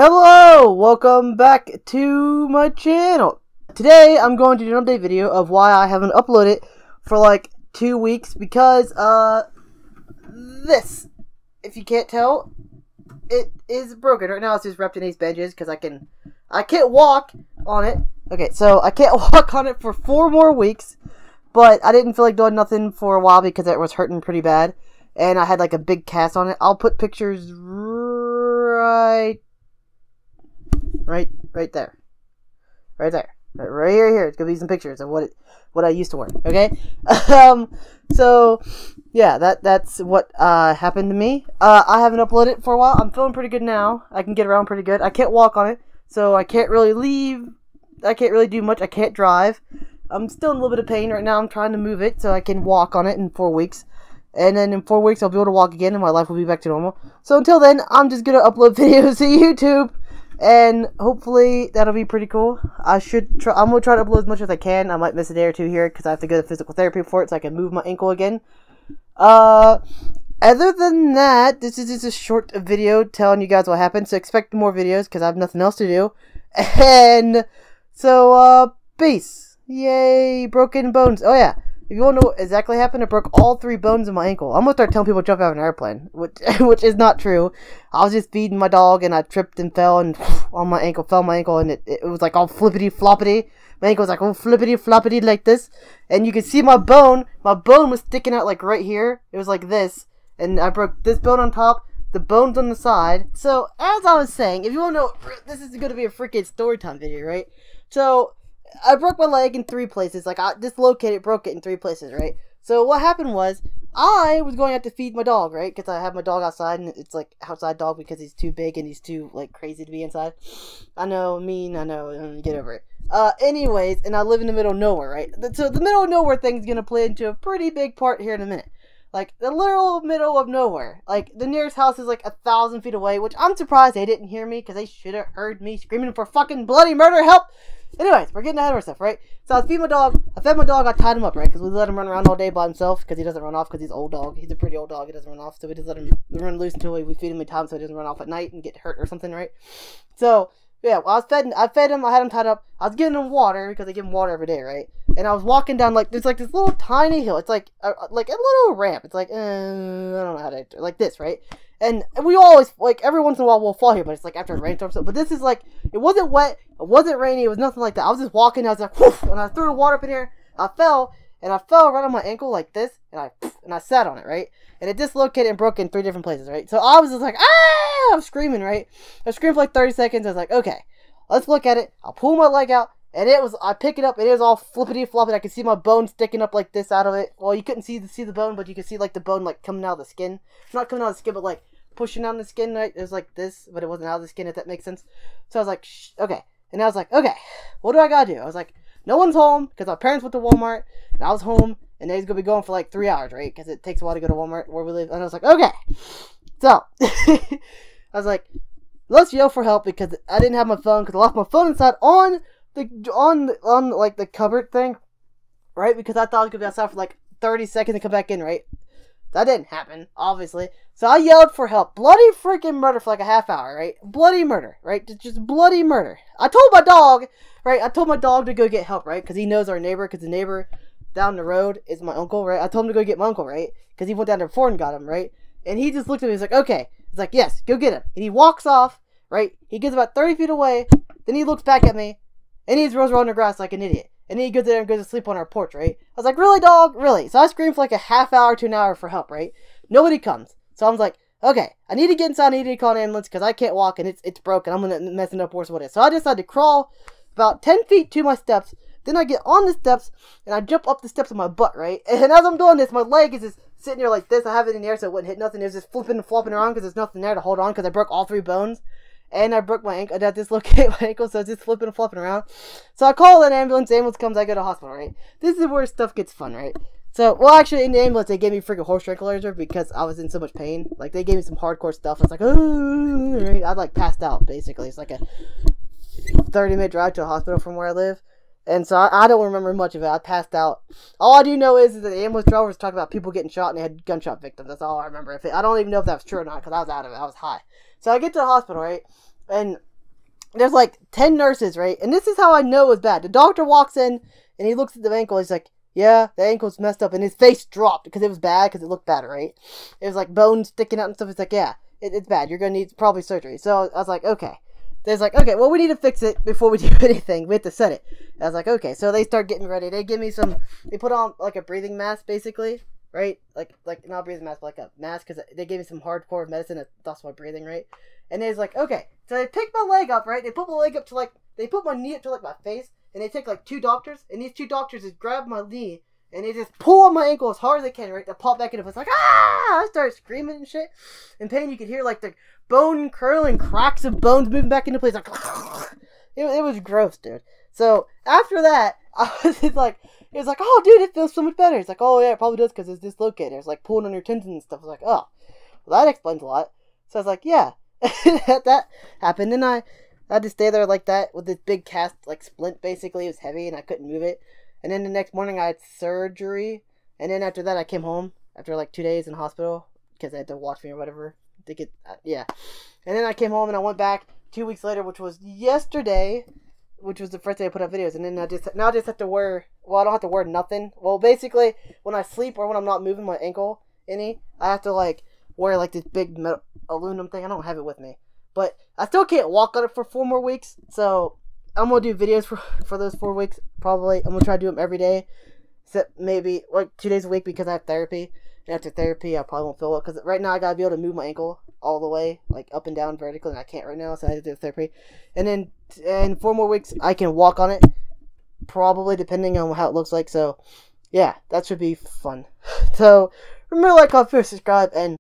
Hello! Welcome back to my channel. Today I'm going to do an update video of why I haven't uploaded for like 2 weeks because this, if you can't tell, it is broken. Right now it's just wrapped in these bandages because I can't walk on it. Okay, so I can't walk on it for 4 more weeks, but I didn't feel like doing nothing for a while because it was hurting pretty bad and I had like a big cast on it. I'll put pictures right there. Right there. Right here. It's gonna be some pictures of what I used to wear. Okay? So yeah, that's what happened to me. I haven't uploaded for a while. I'm feeling pretty good now. I can get around pretty good. I can't walk on it, so I can't really leave. I can't really do much. I can't drive. I'm still in a little bit of pain right now. I'm trying to move it so I can walk on it in 4 weeks. And then in 4 weeks I'll be able to walk again and my life will be back to normal. So until then, I'm just gonna upload videos to YouTube. And hopefully that'll be pretty cool. I'm gonna try to upload as much as I can. I might miss a day or two here because I have to go to physical therapy for it so I can move my ankle again. Other than that, this is just a short video telling you guys what happened. So expect more videos because I have nothing else to do. And so peace. Yay, broken bones. Oh yeah. If you want to know what exactly happened, I broke all 3 bones in my ankle. I'm going to start telling people to jump out of an airplane, which is not true. I was just feeding my dog, and I tripped and fell and on my ankle, fell on my ankle, and it was like all flippity-floppity. My ankle was like all flippity-floppity like this. And you can see my bone. My bone was sticking out like right here. It was like this. And I broke this bone on top, the bones on the side. So, as I was saying, if you want to know, this is going to be a freaking story time video, right? So I broke my leg in 3 places. Like, I dislocated, broke it in 3 places, right? So what happened was, I was going to have to feed my dog, right? Because I have my dog outside, and it's like outside dog because he's too big and he's too, like, crazy to be inside. I know, mean, I know, get over it. Anyways, and I live in the middle of nowhere, right? So the middle of nowhere thing's gonna play into a pretty big part here in a minute. Like, the literal middle of nowhere. Like, the nearest house is like 1,000 feet away, which I'm surprised they didn't hear me, because they should have heard me screaming for fucking bloody murder, help! Anyways, we're getting ahead of ourselves, right? So I was feeding my dog. I fed my dog. I tied him up, right? Because we let him run around all day by himself. Because he doesn't run off. Because he's an old dog. He's a pretty old dog. He doesn't run off. So we just let him run loose until we feed him and tie him so he doesn't run off at night and get hurt or something, right? So yeah, I fed him. I had him tied up. I was giving him water because I give him water every day, right? And I was walking down like there's like this little tiny hill. It's like a little ramp. It's like I don't know how to like this, right? And we always, like, every once in a while we'll fall here, but it's like after a rainstorm. But this is like, it wasn't wet, it wasn't rainy, it was nothing like that. I was just walking, I was like, whoosh, and I threw the water up in here, I fell right on my ankle like this, and I sat on it, right? And it dislocated and broke in 3 different places, right? So I was just like, ah! I'm screaming, right? I screamed for like 30 seconds, I was like, okay, let's look at it. I'll pull my leg out, and I pick it up, and it was all flippity-floppity. I could see my bone sticking up like this out of it. Well, you couldn't see the bone, but you could see like the bone like coming out of the skin. Not coming out of the skin, but like pushing down the skin, right? It was like this, but it wasn't out of the skin, if that makes sense. So I was like, shh, okay. And I was like, okay, what do I gotta do? I was like, no one's home, because my parents went to Walmart, and I was home, and they's gonna be going for like 3 hours, right? Because it takes a while to go to Walmart where we live. And I was like, okay. So, I was like, let's yell for help, because I didn't have my phone, because I left my phone inside on like the cupboard thing, right? Because I thought I was gonna be outside for like 30 seconds and come back in, right? That didn't happen, obviously. So I yelled for help. Bloody freaking murder for like a half hour, right? Bloody murder, right? Just bloody murder. I told my dog, right? I told my dog to go get help, right? Because he knows our neighbor, because the neighbor down the road is my uncle, right? I told him to go get my uncle, right? Because he went down there before and got him, right? And he just looked at me, he's like, okay. He's like, yes, go get him. And he walks off, right? He gets about 30 feet away. Then he looks back at me, and he just rolls around the grass like an idiot. And then he goes there and goes to sleep on our porch, right? I was like, really, dog? Really? So I screamed for like a half hour to an hour for help, right? Nobody comes. So I was like, okay, I need to get inside, I need to call an ambulance because I can't walk and it's broken. I'm going to mess it up worse with it. So I decided to crawl about 10 feet to my steps. Then I get on the steps and I jump up the steps with my butt, right? And as I'm doing this, my leg is just sitting there like this. I have it in the air so it wouldn't hit nothing. It was just flipping and flopping around because there's nothing there to hold on because I broke all 3 bones. And I broke my ankle. I dislocated my ankle, so it's just flipping and flopping around. So I call an ambulance. Ambulance comes. I go to the hospital, right? This is where stuff gets fun, right? So, well, actually, in the ambulance, they gave me freaking horse tranquilizer because I was in so much pain. Like, they gave me some hardcore stuff. I was like, oh, right? I like passed out, basically. It's like a 30-minute drive to a hospital from where I live. And so I don't remember much of it. I passed out. All I do know is that the ambulance driver was talking about people getting shot and they had gunshot victims. That's all I remember. I don't even know if that was true or not because I was out of it. I was high. So I get to the hospital, right? And there's like 10 nurses, right? And this is how I know it was bad. The doctor walks in and he looks at the ankle. He's like, yeah, the ankle's messed up. And his face dropped because it was bad, because it looked bad, right? It was like bones sticking out and stuff. He's like, yeah, it's bad. You're going to need probably surgery. So I was like, okay. They're like, okay, well, we need to fix it before we do anything. We have to set it. I was like, okay. So they start getting ready. They give me they put on like a breathing mask, basically, right? Like not a breathing mask, but like a mask, because they gave me some hardcore medicine that stops my breathing, right? And they're like, okay. So they pick my leg up, right? They put my leg up to like, they put my knee up to like my face, and they take like 2 doctors, and these 2 doctors just grab my knee, and they just pull on my ankle as hard as they can, right? They pop back into place, like, ah! I start screaming and shit. In pain, you could hear like the bone curling cracks of bones moving back into place, like, it was gross, dude. So after that, I was just like, it was like, oh, dude, it feels so much better. It's like, oh yeah, it probably does because it's dislocated. It's like pulling on your tendons and stuff. I was like, oh, well, that explains a lot. So I was like, yeah, that happened, and I had to stay there like that with this big cast, like splint. Basically, it was heavy and I couldn't move it. And then the next morning I had surgery, and then after that I came home after like 2 days in the hospital because they had to watch me or whatever. To get yeah, and then I came home and I went back 2 weeks later, which was yesterday, which was the first day I put up videos. And then I just have to wear. Well, I don't have to wear nothing. Well, basically, when I sleep or when I'm not moving my ankle any, I have to like wear like this big metal aluminum thing. I don't have it with me, but I still can't walk on it for 4 more weeks. So I'm gonna do videos for those 4 weeks. Probably I'm gonna try to do them every day, except maybe like 2 days a week because I have therapy. And after therapy, I probably won't feel it because right now I gotta be able to move my ankle all the way, like up and down vertically, and I can't right now, so I have to do therapy. And then in 4 more weeks, I can walk on it, probably depending on how it looks like. So yeah, that should be fun. So remember, like, comment, subscribe, and